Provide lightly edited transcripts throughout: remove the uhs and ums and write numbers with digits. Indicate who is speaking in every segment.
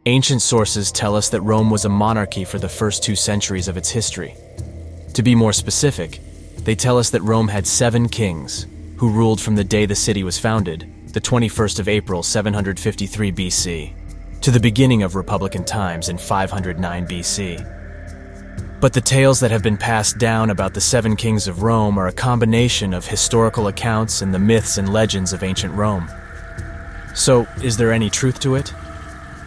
Speaker 1: Ancient sources tell us that Rome was a monarchy for the first 2 centuries of its history. To be more specific, they tell us that Rome had 7 kings, who ruled from the day the city was founded, the 21st of April 753 BC, to the beginning of Republican times in 509 BC. But the tales that have been passed down about the 7 kings of Rome are a combination of historical accounts and the myths and legends of ancient Rome. So, is there any truth to it?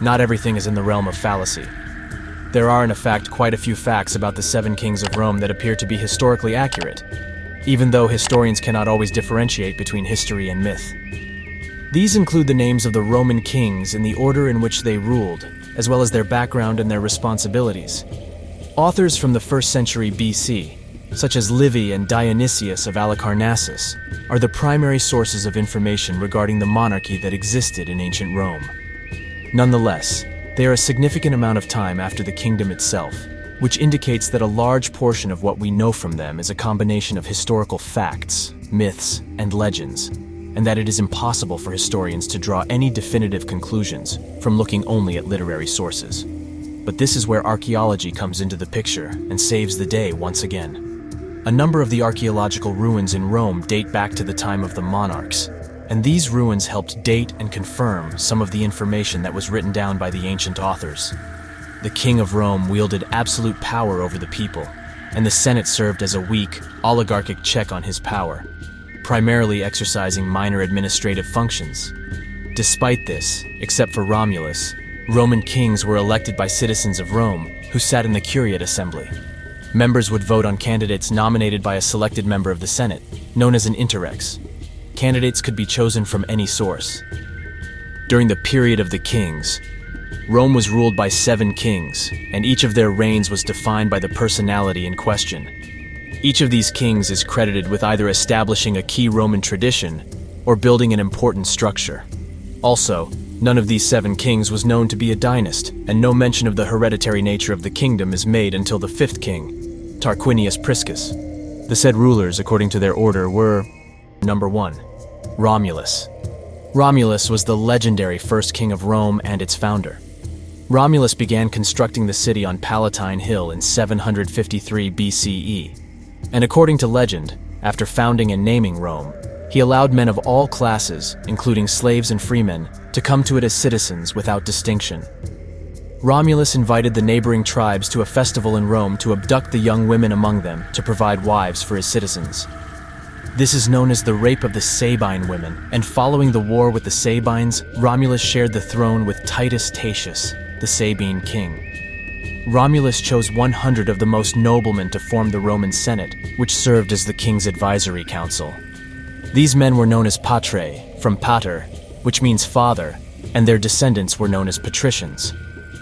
Speaker 1: Not everything is in the realm of fallacy. There are, in fact, quite a few facts about the 7 kings of Rome that appear to be historically accurate, even though historians cannot always differentiate between history and myth. These include the names of the Roman kings in the order in which they ruled, as well as their background and their responsibilities. Authors from the 1st century BC, such as Livy and Dionysius of Halicarnassus, are the primary sources of information regarding the monarchy that existed in ancient Rome. Nonetheless, they are a significant amount of time after the kingdom itself, which indicates that a large portion of what we know from them is a combination of historical facts, myths, and legends, and that it is impossible for historians to draw any definitive conclusions from looking only at literary sources. But this is where archaeology comes into the picture and saves the day once again. A number of the archaeological ruins in Rome date back to the time of the monarchs, and these ruins helped date and confirm some of the information that was written down by the ancient authors. The king of Rome wielded absolute power over the people, and the Senate served as a weak, oligarchic check on his power, primarily exercising minor administrative functions. Despite this, except for Romulus, Roman kings were elected by citizens of Rome, who sat in the Curiate Assembly. Members would vote on candidates nominated by a selected member of the Senate, known as an interrex. Candidates could be chosen from any source. During the period of the kings, Rome was ruled by 7 kings, and each of their reigns was defined by the personality in question. Each of these kings is credited with either establishing a key Roman tradition or building an important structure. Also, none of these 7 kings was known to be a dynast, and no mention of the hereditary nature of the kingdom is made until the 5th king, Tarquinius Priscus. The said rulers, according to their order, were: Number 1. Romulus. Romulus was the legendary first king of Rome and its founder. Romulus began constructing the city on Palatine Hill in 753 BCE, and according to legend, after founding and naming Rome, he allowed men of all classes, including slaves and freemen, to come to it as citizens without distinction. Romulus invited the neighboring tribes to a festival in Rome to abduct the young women among them to provide wives for his citizens. This is known as the rape of the Sabine women, and following the war with the Sabines, Romulus shared the throne with Titus Tatius, the Sabine king. Romulus chose 100 of the most noblemen to form the Roman Senate, which served as the king's advisory council. These men were known as patrae, from pater, which means father, and their descendants were known as patricians.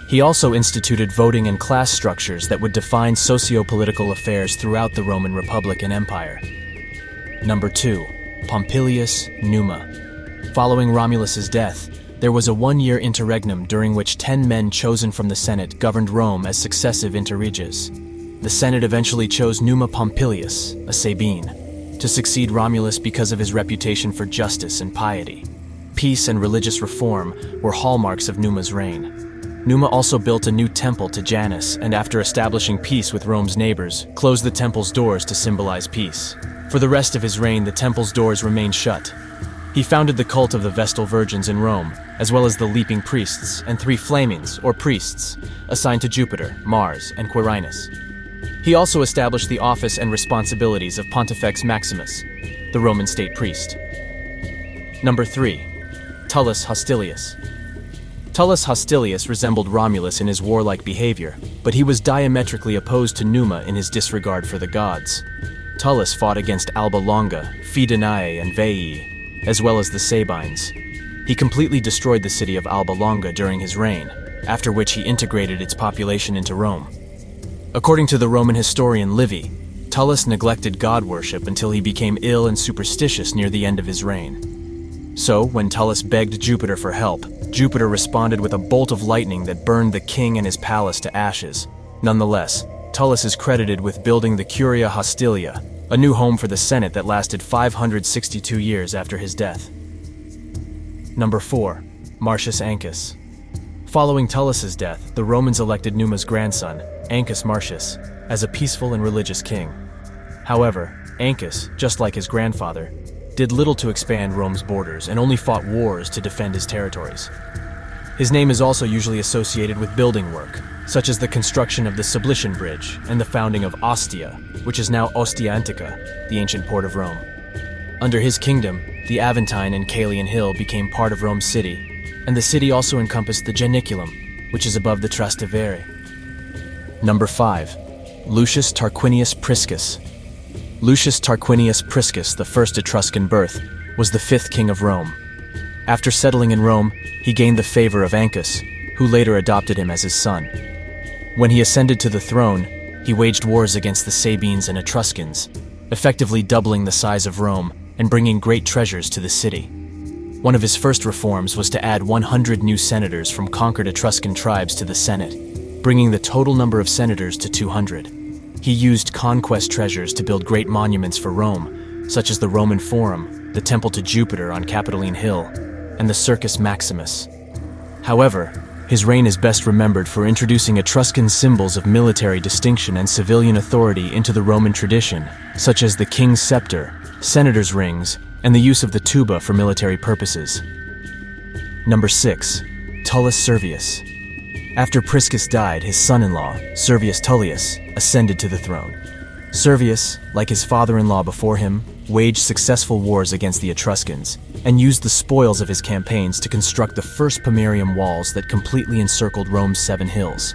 Speaker 1: He also instituted voting and class structures that would define socio-political affairs throughout the Roman Republic and Empire. Number 2. Pompilius Numa. Following Romulus's death, there was a 1-year interregnum during which 10 men chosen from the Senate governed Rome as successive interreges. The Senate eventually chose Numa Pompilius, a Sabine, to succeed Romulus because of his reputation for justice and piety. Peace and religious reform were hallmarks of Numa's reign. Numa also built a new temple to Janus, and after establishing peace with Rome's neighbors, closed the temple's doors to symbolize peace. For the rest of his reign, the temple's doors remained shut. He founded the cult of the Vestal Virgins in Rome, as well as the Leaping Priests and 3 Flamings, or priests, assigned to Jupiter, Mars, and Quirinus. He also established the office and responsibilities of Pontifex Maximus, the Roman state priest. Number 3. Tullus Hostilius. Tullus Hostilius resembled Romulus in his warlike behavior, but he was diametrically opposed to Numa in his disregard for the gods. Tullus fought against Alba Longa, Fidenae, and Veii, as well as the Sabines. He completely destroyed the city of Alba Longa during his reign, after which he integrated its population into Rome. According to the Roman historian Livy, Tullus neglected god worship until he became ill and superstitious near the end of his reign. So, when Tullus begged Jupiter for help, Jupiter responded with a bolt of lightning that burned the king and his palace to ashes. Nonetheless, Tullus is credited with building the Curia Hostilia, a new home for the Senate that lasted 562 years after his death. Number 4. Marcius Ancus. Following Tullis's death, the Romans elected Numa's grandson, Ancus Marcius, as a peaceful and religious king. However, Ancus, just like his grandfather, did little to expand Rome's borders and only fought wars to defend his territories. His name is also usually associated with building work, such as the construction of the Sublician Bridge and the founding of Ostia, which is now Ostia Antica, the ancient port of Rome. Under his kingdom, the Aventine and Caelian Hill became part of Rome's city, and the city also encompassed the Janiculum, which is above the Trastevere. Number 5. Lucius Tarquinius Priscus. Lucius Tarquinius Priscus, the first Etruscan birth, was the 5th king of Rome. After settling in Rome, he gained the favor of Ancus, who later adopted him as his son. When he ascended to the throne, he waged wars against the Sabines and Etruscans, effectively doubling the size of Rome and bringing great treasures to the city. One of his first reforms was to add 100 new senators from conquered Etruscan tribes to the Senate, bringing the total number of senators to 200. He used conquest treasures to build great monuments for Rome, such as the Roman Forum, the Temple to Jupiter on Capitoline Hill, and the Circus Maximus. However, his reign is best remembered for introducing Etruscan symbols of military distinction and civilian authority into the Roman tradition, such as the king's scepter, senator's rings, and the use of the tuba for military purposes. Number 6. Tullis Servius. After Priscus died, his son-in-law, Servius Tullius, ascended to the throne. Servius, like his father-in-law before him, waged successful wars against the Etruscans and used the spoils of his campaigns to construct the first Pomerium walls that completely encircled Rome's 7 hills.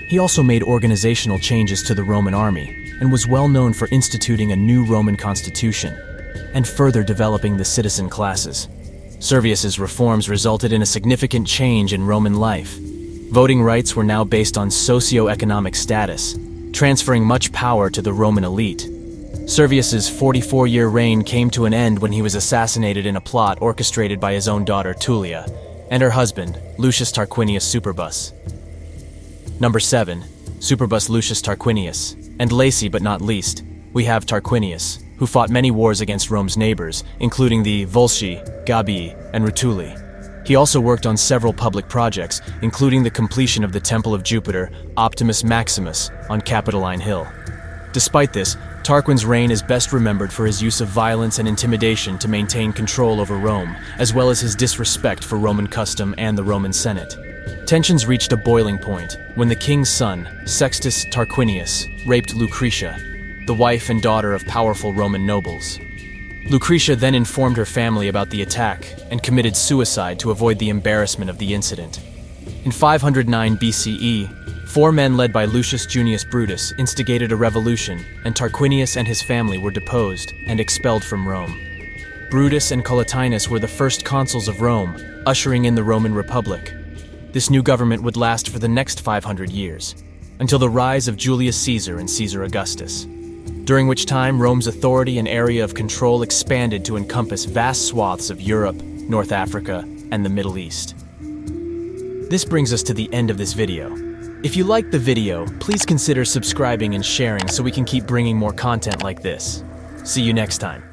Speaker 1: He also made organizational changes to the Roman army and was well known for instituting a new Roman constitution and further developing the citizen classes. Servius's reforms resulted in a significant change in Roman life. Voting rights were now based on socio-economic status, transferring much power to the Roman elite. Servius's 44-year reign came to an end when he was assassinated in a plot orchestrated by his own daughter Tullia and her husband, Lucius Tarquinius Superbus. Number 7. Superbus Lucius Tarquinius. And lastly but not least, we have Tarquinius, who fought many wars against Rome's neighbors, including the Volsci, Gabii, and Rutuli. He also worked on several public projects, including the completion of the Temple of Jupiter, Optimus Maximus, on Capitoline Hill. Despite this, Tarquin's reign is best remembered for his use of violence and intimidation to maintain control over Rome, as well as his disrespect for Roman custom and the Roman Senate. Tensions reached a boiling point when the king's son, Sextus Tarquinius, raped Lucretia, the wife and daughter of powerful Roman nobles. Lucretia then informed her family about the attack and committed suicide to avoid the embarrassment of the incident. In 509 BCE, 4 men led by Lucius Junius Brutus instigated a revolution, and Tarquinius and his family were deposed and expelled from Rome. Brutus and Collatinus were the first consuls of Rome, ushering in the Roman Republic. This new government would last for the next 500 years, until the rise of Julius Caesar and Caesar Augustus, during which time Rome's authority and area of control expanded to encompass vast swaths of Europe, North Africa, and the Middle East. This brings us to the end of this video. If you liked the video, please consider subscribing and sharing so we can keep bringing more content like this. See you next time.